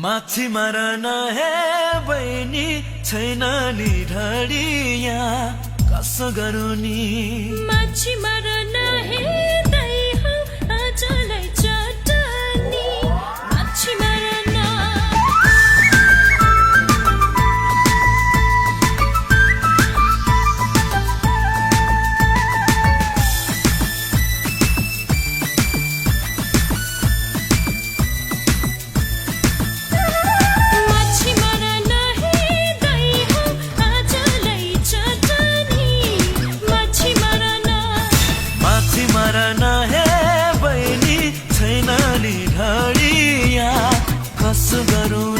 माछी मारन हे बहिनी छैन नि ढडिया कसो गरौँ नि माछी मारन हे दाइ हो आजलाई चटनी माछी मारन मरन हे बहिनी छैन नि ढडिया कसो गरौँ